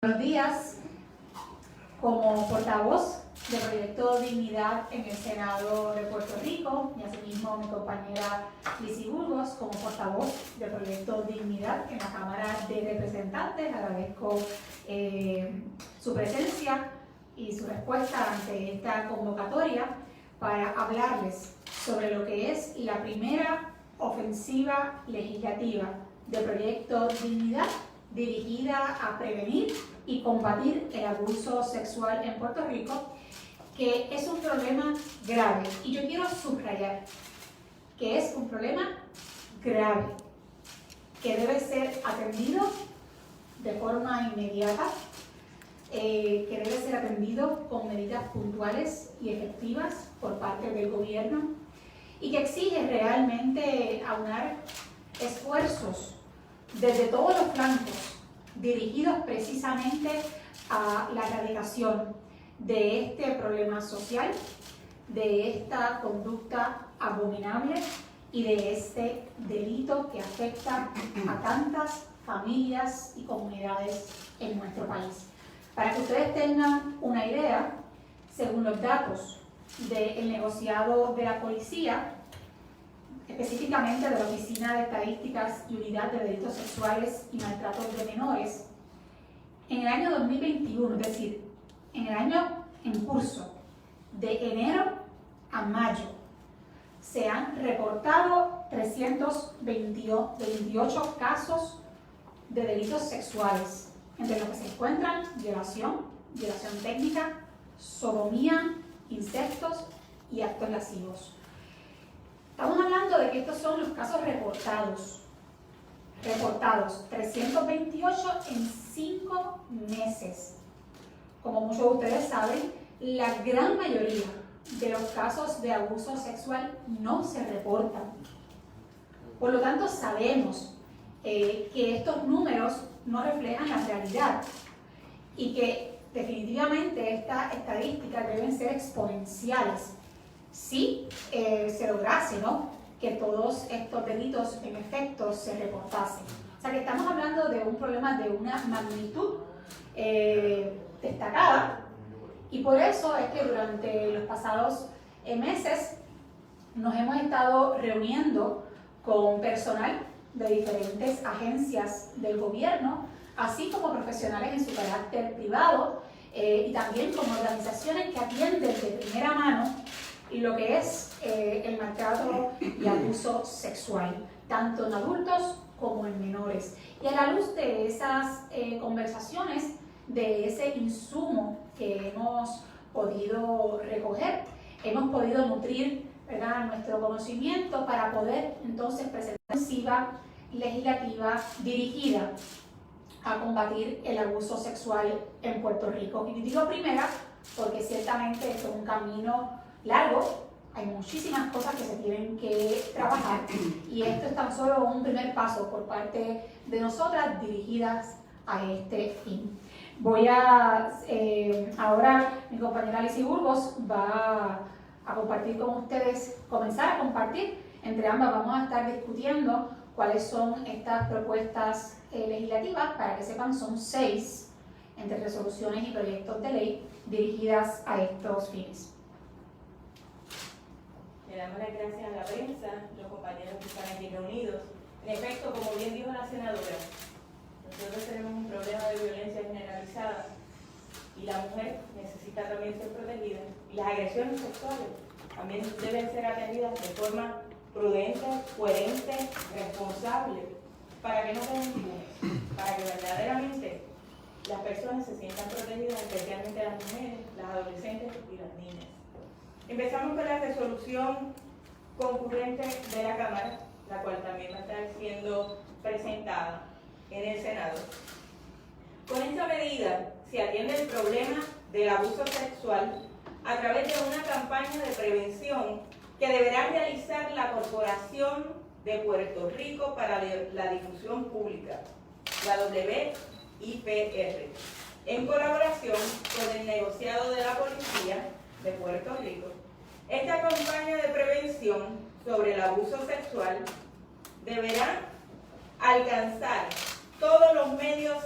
Buenos días. Como portavoz del Proyecto Dignidad en el Senado de Puerto Rico, y asimismo mi compañera Lizy Burgos como portavoz del Proyecto Dignidad en la Cámara de Representantes, agradezco su presencia y su respuesta ante esta convocatoria para hablarles sobre lo que es la primera ofensiva legislativa del Proyecto Dignidad dirigida a prevenir y combatir el abuso sexual en Puerto Rico, que es un problema grave. Y yo quiero subrayar que es un problema grave, que debe ser atendido de forma inmediata, que debe ser atendido con medidas puntuales y efectivas por parte del gobierno, y que exige realmente aunar esfuerzos desde todos los flancos dirigidos precisamente a la erradicación de este problema social, de esta conducta abominable y de este delito que afecta a tantas familias y comunidades en nuestro país. Para que ustedes tengan una idea, según los datos del negociado de la policía, específicamente de la Oficina de Estadísticas y Unidad de Delitos Sexuales y Maltratos de Menores, en el año 2021, es decir, en el año en curso, de enero a mayo, se han reportado 328 casos de delitos sexuales, entre los que se encuentran violación técnica, sodomía, incestos y actos lascivos. Estamos hablando de que estos son los casos reportados, 328 en 5 meses. Como muchos de ustedes saben, la gran mayoría de los casos de abuso sexual no se reportan. Por lo tanto, sabemos que estos números no reflejan la realidad y que definitivamente estas estadísticas deben ser exponenciales si se lograse, ¿no?, que todos estos delitos en efecto se reportasen. O sea que estamos hablando de un problema de una magnitud destacada, y por eso es que durante los pasados meses nos hemos estado reuniendo con personal de diferentes agencias del gobierno, así como profesionales en su carácter privado y también con organizaciones que atienden de primera mano lo que es el maltrato y abuso sexual, tanto en adultos como en menores. Y a la luz de esas conversaciones, de ese insumo que hemos podido recoger, hemos podido nutrir, ¿verdad?, nuestro conocimiento para poder entonces presentar una ofensiva legislativa dirigida a combatir el abuso sexual en Puerto Rico. Y digo primera porque ciertamente esto es un camino largo, hay muchísimas cosas que se tienen que trabajar, y esto es tan solo un primer paso por parte de nosotras dirigidas a este fin. Ahora mi compañera Lizy Burgos va a compartir con ustedes, comenzar a compartir, entre ambas vamos a estar discutiendo cuáles son estas propuestas legislativas. Para que sepan, son 6 entre resoluciones y proyectos de ley dirigidas a estos fines. Le damos las gracias a la prensa, los compañeros que están aquí reunidos. En efecto, como bien dijo la senadora, nosotros tenemos un problema de violencia generalizada y la mujer necesita también ser protegida. Y las agresiones sexuales también deben ser atendidas de forma prudente, coherente, responsable, para que no queden impunes, para que verdaderamente las personas se sientan protegidas, especialmente las mujeres, las adolescentes y las niñas. Empezamos con la resolución concurrente de la Cámara, la cual también va a estar siendo presentada en el Senado. Con esta medida se atiende el problema del abuso sexual a través de una campaña de prevención que deberá realizar la Corporación de Puerto Rico para la Difusión Pública, la WIPR, en colaboración con el negociado de la Policía de Puerto Rico. Esta campaña de prevención sobre el abuso sexual deberá alcanzar todos los medios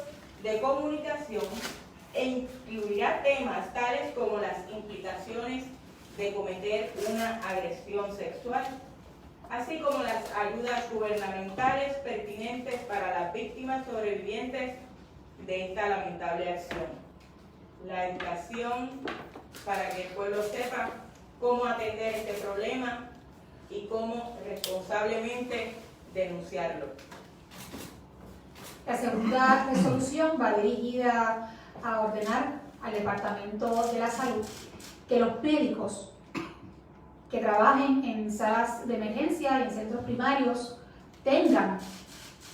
de comunicación e incluirá temas tales como las implicaciones de cometer una agresión sexual, así como las ayudas gubernamentales pertinentes para las víctimas sobrevivientes de esta lamentable acción. La educación para que el pueblo sepa cómo atender este problema y cómo responsablemente denunciarlo. La segunda resolución va dirigida a ordenar al Departamento de la Salud que los médicos que trabajen en salas de emergencia y en centros primarios tengan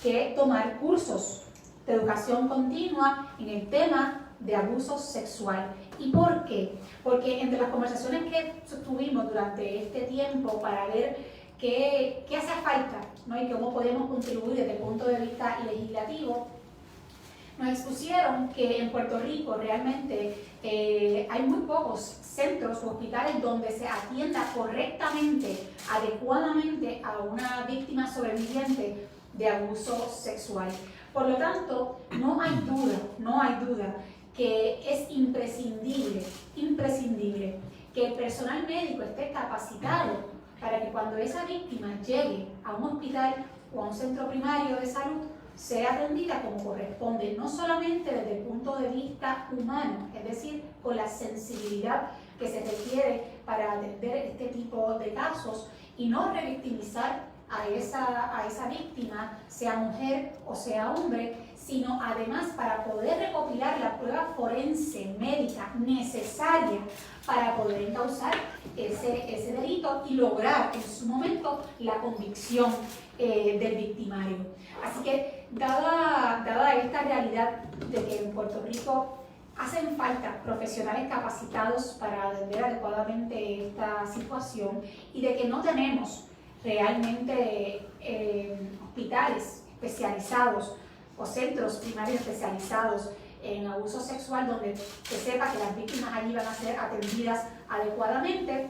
que tomar cursos de educación continua en el tema de abuso sexual. ¿Y por qué? Porque entre las conversaciones que tuvimos durante este tiempo para ver qué hace falta, ¿no? Y cómo podemos contribuir desde el punto de vista legislativo, nos expusieron que en Puerto Rico realmente hay muy pocos centros o hospitales donde se atienda correctamente, adecuadamente a una víctima sobreviviente de abuso sexual. Por lo tanto, no hay duda que es imprescindible que el personal médico esté capacitado para que cuando esa víctima llegue a un hospital o a un centro primario de salud sea atendida como corresponde, no solamente desde el punto de vista humano, es decir, con la sensibilidad que se requiere para atender este tipo de casos y no revictimizar a esa víctima, sea mujer o sea hombre, sino además para poder recopilar la prueba forense médica necesaria para poder encauzar ese delito y lograr en su momento la convicción del victimario. Así que, dada esta realidad de que en Puerto Rico hacen falta profesionales capacitados para atender adecuadamente esta situación y de que no tenemos realmente hospitales especializados o centros primarios especializados en abuso sexual donde se sepa que las víctimas allí van a ser atendidas adecuadamente,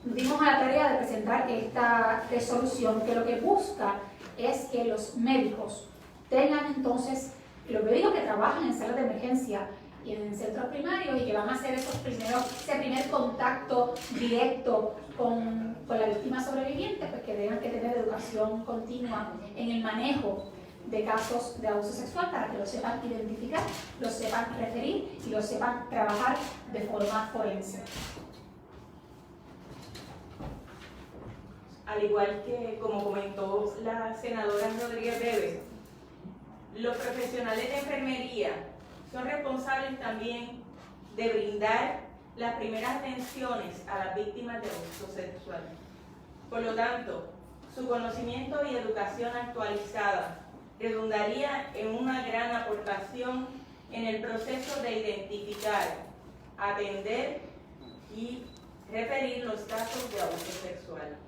nos dimos a la tarea de presentar esta resolución que lo que busca es que los médicos tengan entonces, los médicos que trabajan en salas de emergencia y en centros primarios y que van a hacer ese primer contacto directo con la víctima sobreviviente, pues que tengan que tener educación continua en el manejo de casos de abuso sexual para que lo sepan identificar, lo sepan referir y lo sepan trabajar de forma forense. Al igual que, como comentó la senadora Rodríguez Bebe, los profesionales de enfermería son responsables también de brindar las primeras atenciones a las víctimas de abuso sexual. Por lo tanto, su conocimiento y educación actualizada redundaría en una gran aportación en el proceso de identificar, atender y referir los casos de abuso sexual.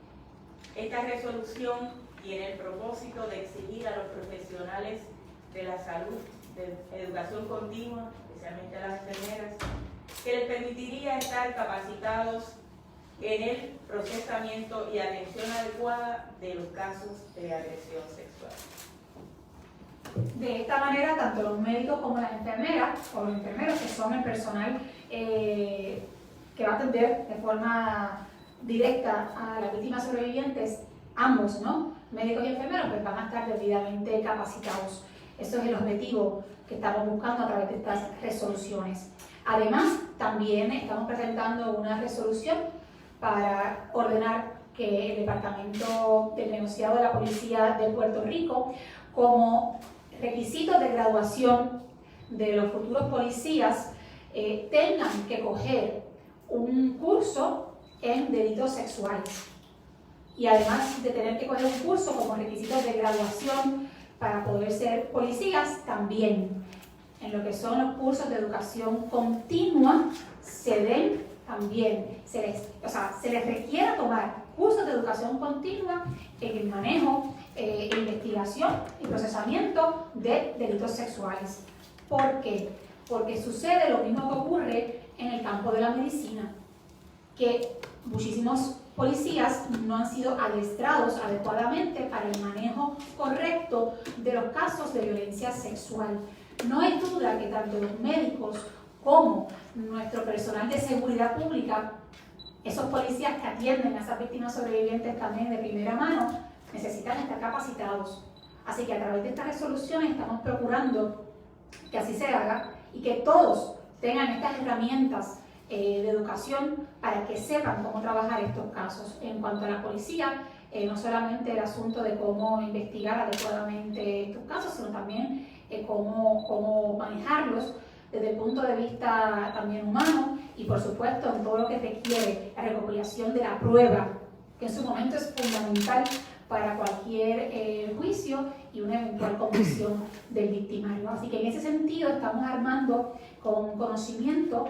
Esta resolución tiene el propósito de exigir a los profesionales de la salud, de educación continua, especialmente a las enfermeras, que les permitiría estar capacitados en el procesamiento y atención adecuada de los casos de agresión sexual. De esta manera, tanto los médicos como las enfermeras, o los enfermeros que son el personal que va a atender de forma directa a las víctimas sobrevivientes, ambos, ¿no? Médicos y enfermeros, pues van a estar debidamente capacitados. Eso es el objetivo que estamos buscando a través de estas resoluciones. Además, también estamos presentando una resolución para ordenar que el Departamento del Negociado de la Policía de Puerto Rico, como requisitos de graduación de los futuros policías, tengan que coger un curso en delitos sexuales. Y además de tener que coger un curso como requisitos de graduación para poder ser policías, también en lo que son los cursos de educación continua se les requiere tomar cursos de educación continua en el manejo, investigación y procesamiento de delitos sexuales. ¿Por qué? Porque sucede lo mismo que ocurre en el campo de la medicina, que muchísimos policías no han sido adestrados adecuadamente para el manejo correcto de los casos de violencia sexual. no hay duda que tanto los médicos como nuestro personal de seguridad pública, esos policías que atienden a esas víctimas sobrevivientes también de primera mano, necesitan estar capacitados. Así que a través de estas resoluciones estamos procurando que así se haga y que todos tengan estas herramientas de educación para que sepan cómo trabajar estos casos. En cuanto a la policía, no solamente el asunto de cómo investigar adecuadamente estos casos, sino también cómo manejarlos desde el punto de vista también humano y por supuesto en todo lo que requiere la recopilación de la prueba, que en su momento es fundamental para cualquier juicio y una eventual convicción del victimario. Así que en ese sentido estamos armando con conocimiento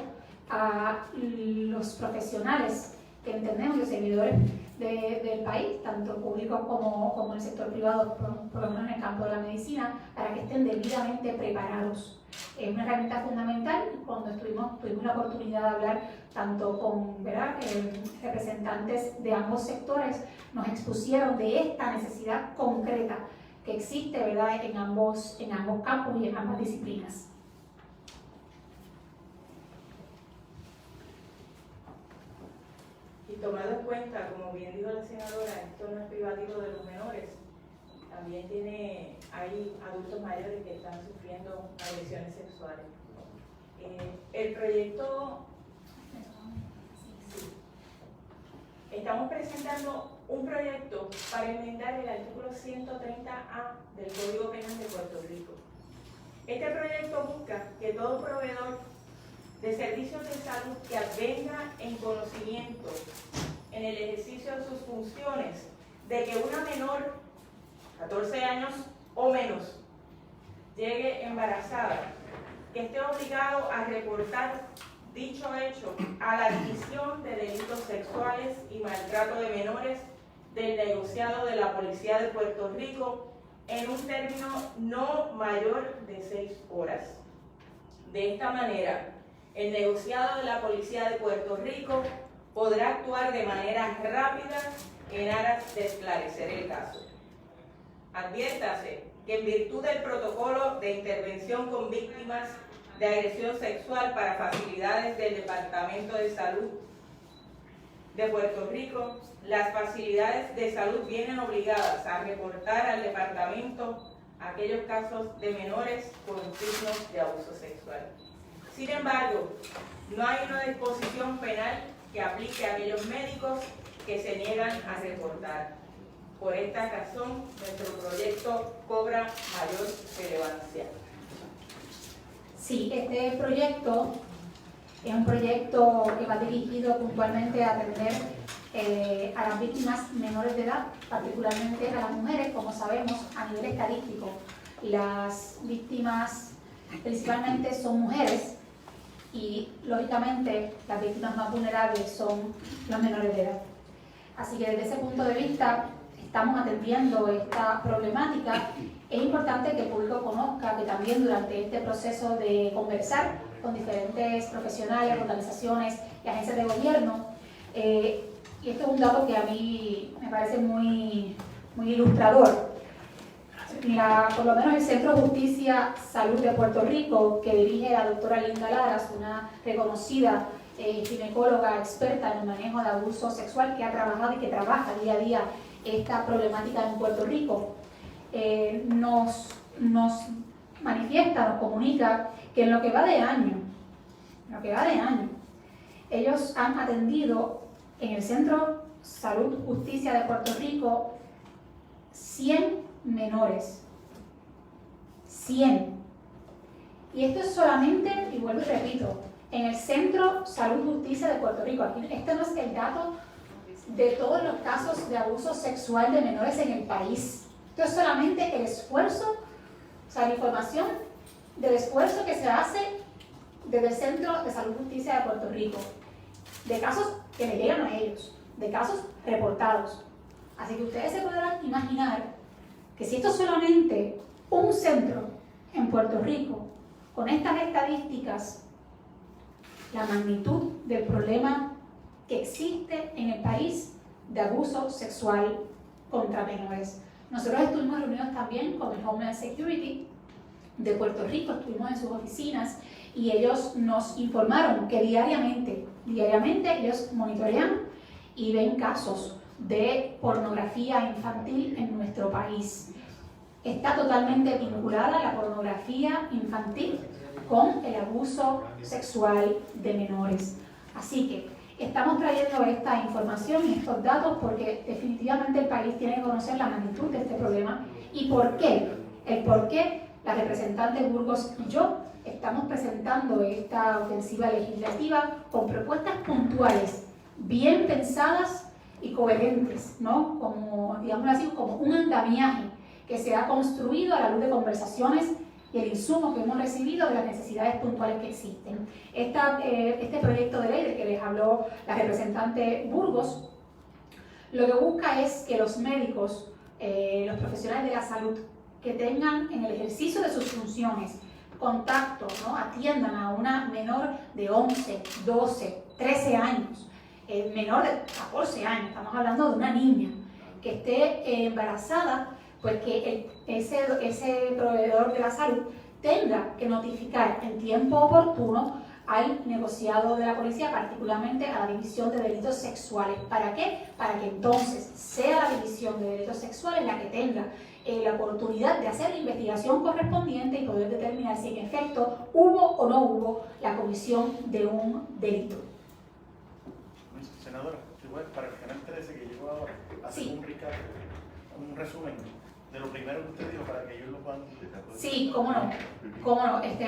a los profesionales que entendemos, los servidores del país, tanto públicos como el sector privado, por lo menos en el campo de la medicina, para que estén debidamente preparados. Es una herramienta fundamental. Cuando tuvimos la oportunidad de hablar tanto con representantes de ambos sectores, nos expusieron de esta necesidad concreta que existe, ¿verdad?, en ambos campos y en ambas disciplinas. Y tomado en cuenta, como bien dijo la senadora, esto no es privativo de los menores, también hay adultos mayores que están sufriendo agresiones sexuales. El proyecto, estamos presentando un proyecto para enmendar el artículo 130A del Código Penal de Puerto Rico. Este proyecto busca que todo proveedor de servicios de salud que advenga en conocimiento en el ejercicio de sus funciones de que una menor, 14 años o menos, llegue embarazada, que esté obligado a reportar dicho hecho a la División de Delitos Sexuales y Maltrato de Menores del negociado de la Policía de Puerto Rico en un término no mayor de 6 horas. De esta manera, el negociado de la Policía de Puerto Rico podrá actuar de manera rápida en aras de esclarecer el caso. Adviértase que en virtud del protocolo de intervención con víctimas de agresión sexual para facilidades del Departamento de Salud de Puerto Rico, las facilidades de salud vienen obligadas a reportar al departamento aquellos casos de menores con signos de abuso sexual. Sin embargo, no hay una disposición penal que aplique a aquellos médicos que se niegan a reportar. Por esta razón, nuestro proyecto cobra mayor relevancia. Sí, este proyecto es un proyecto que va dirigido puntualmente a atender a las víctimas menores de edad, particularmente a las mujeres. Como sabemos, a nivel estadístico, las víctimas principalmente son mujeres y, lógicamente, las víctimas más vulnerables son los menores de edad. Así que desde ese punto de vista estamos atendiendo esta problemática. Es importante que el público conozca que también durante este proceso de conversar con diferentes profesionales, organizaciones y agencias de gobierno, y esto es un dato que a mí me parece muy ilustrador. Por lo menos el Centro de Justicia Salud de Puerto Rico, que dirige la doctora Linda Laras, una reconocida ginecóloga experta en el manejo de abuso sexual, que ha trabajado y que trabaja día a día esta problemática en Puerto Rico, nos manifiesta, nos comunica que en lo que va de año, ellos han atendido en el Centro Salud Justicia de Puerto Rico 100 menores. 100. Y esto es solamente, y vuelvo y repito, en el Centro Salud Justicia de Puerto Rico. Aquí, este no es el dato de todos los casos de abuso sexual de menores en el país. Esto es solamente el esfuerzo, o sea, la información del esfuerzo que se hace desde el Centro de Salud Justicia de Puerto Rico, de casos que le llegan a ellos, de casos reportados. Así que ustedes se podrán imaginar que si esto es solamente un centro en Puerto Rico, con estas estadísticas, la magnitud del problema que existe en el país de abuso sexual contra menores. Nosotros estuvimos reunidos también con el Homeland Security de Puerto Rico, estuvimos en sus oficinas y ellos nos informaron que diariamente ellos monitorean y ven casos de pornografía infantil en nuestro país. Está totalmente vinculada la pornografía infantil con el abuso sexual de menores. Así que estamos trayendo esta información y estos datos porque definitivamente el país tiene que conocer la magnitud de este problema y por qué. El por qué la representante Burgos y yo estamos presentando esta ofensiva legislativa con propuestas puntuales, bien pensadas y coherentes, ¿no? Como, digamos así, como un andamiaje que se ha construido a la luz de conversaciones y el insumo que hemos recibido de las necesidades puntuales que existen. Este proyecto de ley del que les habló la representante Burgos, lo que busca es que los médicos, los profesionales de la salud, que tengan en el ejercicio de sus funciones contacto, ¿no? Atiendan a una menor de 11, 12, 13 años, menor de 14 años, estamos hablando de una niña que esté embarazada, pues que ese proveedor de la salud tenga que notificar en tiempo oportuno al negociado de la policía, particularmente a la División de Delitos Sexuales. ¿Para qué? Para que entonces sea la División de Delitos Sexuales la que tenga la oportunidad de hacer la investigación correspondiente y poder determinar si en efecto hubo o no hubo la comisión de un delito. Senadora, para el canal 13 que llegó ahora, hacer un resumen de lo primero que usted dijo para que ellos lo puedan utilizar. Sí, cómo no.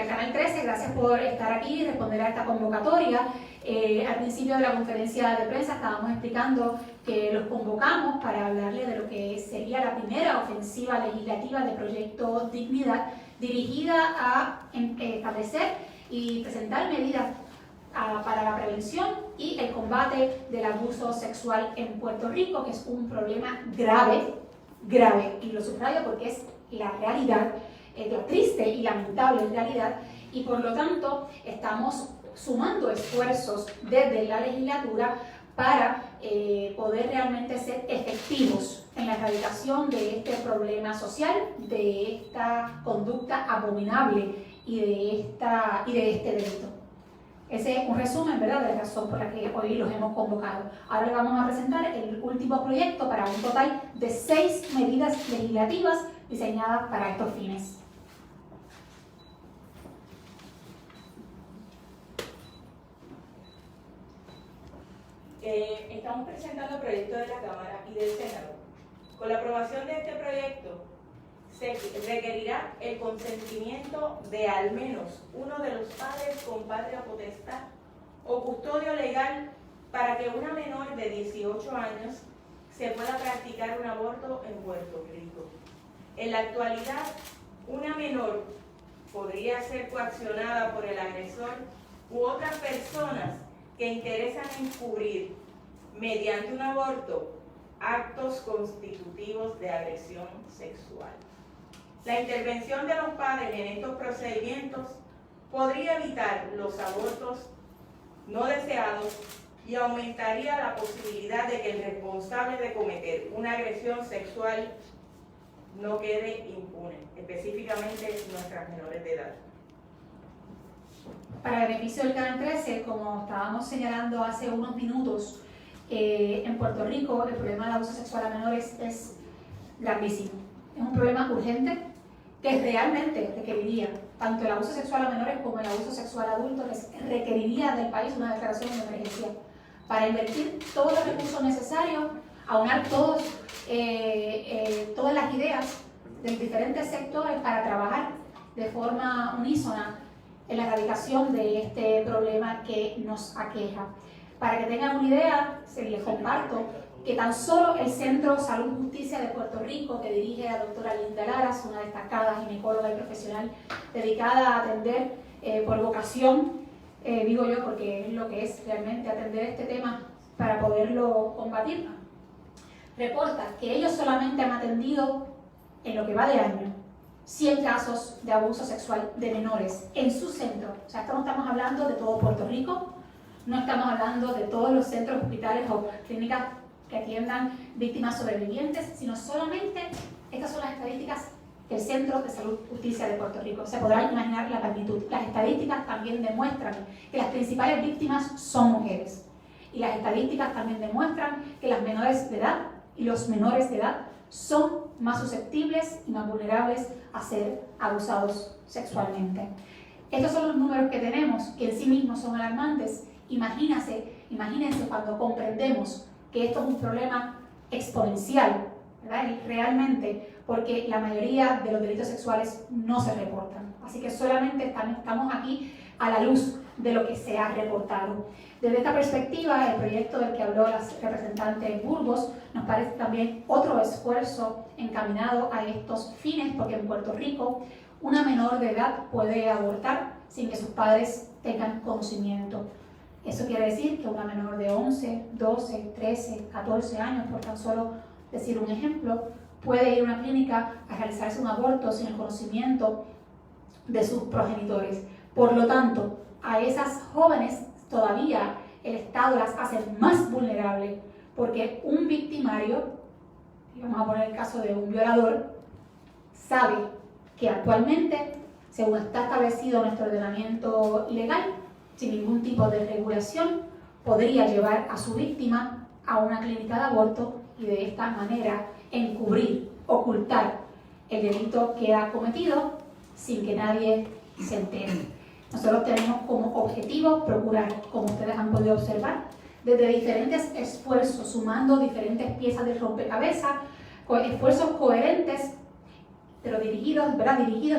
Canal 13, gracias por estar aquí y responder a esta convocatoria. Al principio de la conferencia de prensa estábamos explicando que los convocamos para hablarle de lo que sería la primera ofensiva legislativa de Proyecto Dignidad, dirigida a establecer y presentar medidas para la prevención y el combate del abuso sexual en Puerto Rico, que es un problema grave, y lo subrayo porque es la realidad, la triste y lamentable realidad, y por lo tanto estamos sumando esfuerzos desde la legislatura para poder realmente ser efectivos en la erradicación de este problema social, de esta conducta abominable y de este delito. Ese es un resumen, ¿verdad?, de la razón por la que hoy los hemos convocado. Ahora le vamos a presentar el último proyecto para un total de 6 medidas legislativas diseñadas para estos fines. Estamos presentando proyectos de la Cámara y del Senado. Con la aprobación de este proyecto se requerirá el consentimiento de al menos uno de los padres con patria potestad o custodio legal para que una menor de 18 años se pueda practicar un aborto en Puerto Rico. En la actualidad, una menor podría ser coaccionada por el agresor u otras personas que interesan encubrir mediante un aborto actos constitutivos de agresión sexual. La intervención de los padres en estos procedimientos podría evitar los abortos no deseados y aumentaría la posibilidad de que el responsable de cometer una agresión sexual no quede impune, específicamente nuestras menores de edad. Para beneficio del Canal 13, como estábamos señalando hace unos minutos, en Puerto Rico el problema del abuso sexual a menores es grandísimo. Es un problema urgente que realmente requeriría, tanto el abuso sexual a menores como el abuso sexual a adultos, requeriría del país una declaración de emergencia para invertir todos los recursos necesarios, aunar todas las ideas de los diferentes sectores para trabajar de forma unísona en la erradicación de este problema que nos aqueja. Para que tengan una idea, se les comparto que tan solo el Centro Salud y Justicia de Puerto Rico, que dirige la doctora Linda Laras, una destacada ginecóloga y profesional dedicada a atender por vocación, digo yo porque es lo que es realmente atender este tema para poderlo combatir, reporta que ellos solamente han atendido en lo que va de año 100 casos de abuso sexual de menores en su centro. O sea, no estamos hablando de todo Puerto Rico, no estamos hablando de todos los centros, hospitales o clínicas que atiendan víctimas sobrevivientes, sino solamente, estas son las estadísticas del Centro de Salud y Justicia de Puerto Rico. Se podrán imaginar la magnitud. Las estadísticas también demuestran que las principales víctimas son mujeres. Y las estadísticas también demuestran que las menores de edad y los menores de edad son más susceptibles y más vulnerables a ser abusados sexualmente. Estos son los números que tenemos, que en sí mismos son alarmantes. Imagínense cuando comprendemos que esto es un problema exponencial, ¿verdad? Y realmente, porque la mayoría de los delitos sexuales no se reportan. Así que solamente estamos aquí a la luz de lo que se ha reportado. Desde esta perspectiva, el proyecto del que habló la representante Burgos nos parece también otro esfuerzo encaminado a estos fines, porque en Puerto Rico una menor de edad puede abortar sin que sus padres tengan conocimiento. Eso quiere decir que una menor de 11, 12, 13, 14 años, por tan solo decir un ejemplo, puede ir a una clínica a realizarse un aborto sin el conocimiento de sus progenitores. Por lo tanto, a esas jóvenes todavía el Estado las hace más vulnerables, porque un victimario, y vamos a poner el caso de un violador, sabe que actualmente, según está establecido nuestro ordenamiento legal, sin ningún tipo de regulación, podría llevar a su víctima a una clínica de aborto y de esta manera encubrir, ocultar el delito que ha cometido sin que nadie se entere. Nosotros tenemos como objetivo procurar, como ustedes han podido observar, desde diferentes esfuerzos, sumando diferentes piezas de rompecabezas, con esfuerzos coherentes, pero dirigidos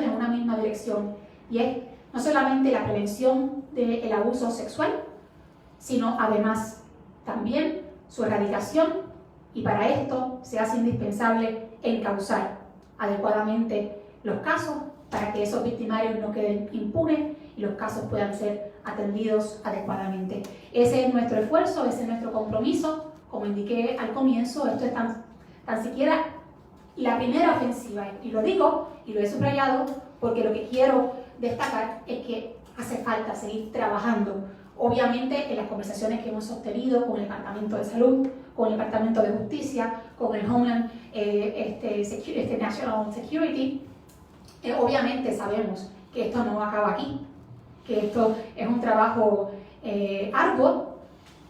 en una misma dirección, y es no solamente la prevención del abuso sexual, sino además también su erradicación, y para esto se hace indispensable encauzar adecuadamente los casos para que esos victimarios no queden impunes y los casos puedan ser atendidos adecuadamente. Ese es nuestro esfuerzo, ese es nuestro compromiso. Como indiqué al comienzo, esto es tan siquiera la primera ofensiva, y lo digo y lo he subrayado porque lo que quiero destacar es que hace falta seguir trabajando, obviamente en las conversaciones que hemos sostenido con el Departamento de Salud, con el Departamento de Justicia, con el Homeland National Security. Obviamente sabemos que esto no acaba aquí, que esto es un trabajo arduo,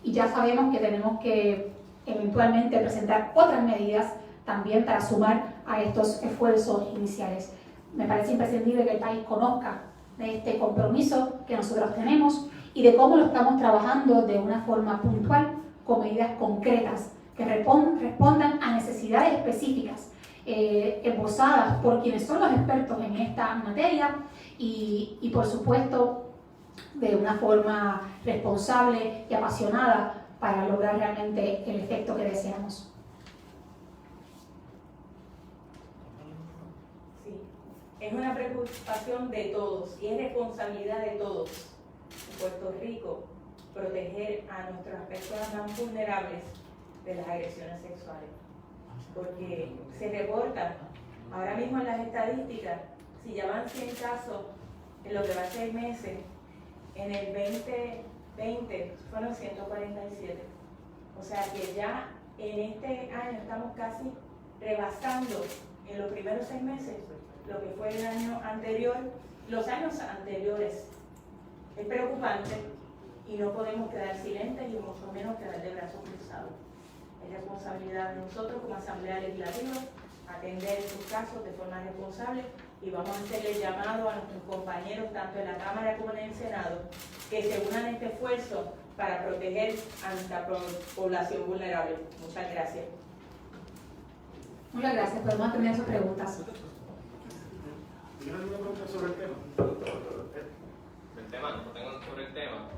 y ya sabemos que tenemos que eventualmente presentar otras medidas también para sumar a estos esfuerzos iniciales. Me parece imprescindible que el país conozca de este compromiso que nosotros tenemos y de cómo lo estamos trabajando de una forma puntual, con medidas concretas que respondan a necesidades específicas esbozadas por quienes son los expertos en esta materia y por supuesto de una forma responsable y apasionada para lograr realmente el efecto que deseamos. Sí, es una preocupación de todos y es responsabilidad de todos en Puerto Rico proteger a nuestras personas más vulnerables de las agresiones sexuales, porque se reportan ahora mismo en las estadísticas, si ya van 100 casos en lo que va a 6 meses, en el 2020 fueron 147. O sea que ya en este año estamos casi rebasando en los primeros 6 meses lo que fue el año anterior, los años anteriores. Es preocupante y no podemos quedar silentes y mucho menos quedar de brazos cruzados. Es responsabilidad de nosotros como Asamblea Legislativa atender estos casos de forma responsable, y vamos a hacerle llamado a nuestros compañeros tanto en la Cámara como en el Senado que se unan a este esfuerzo para proteger a nuestra población vulnerable. Muchas gracias. Muchas gracias. Podemos atender sus preguntas. ¿Tienes alguna pregunta sobre el tema? El tema, no tengo sobre el tema.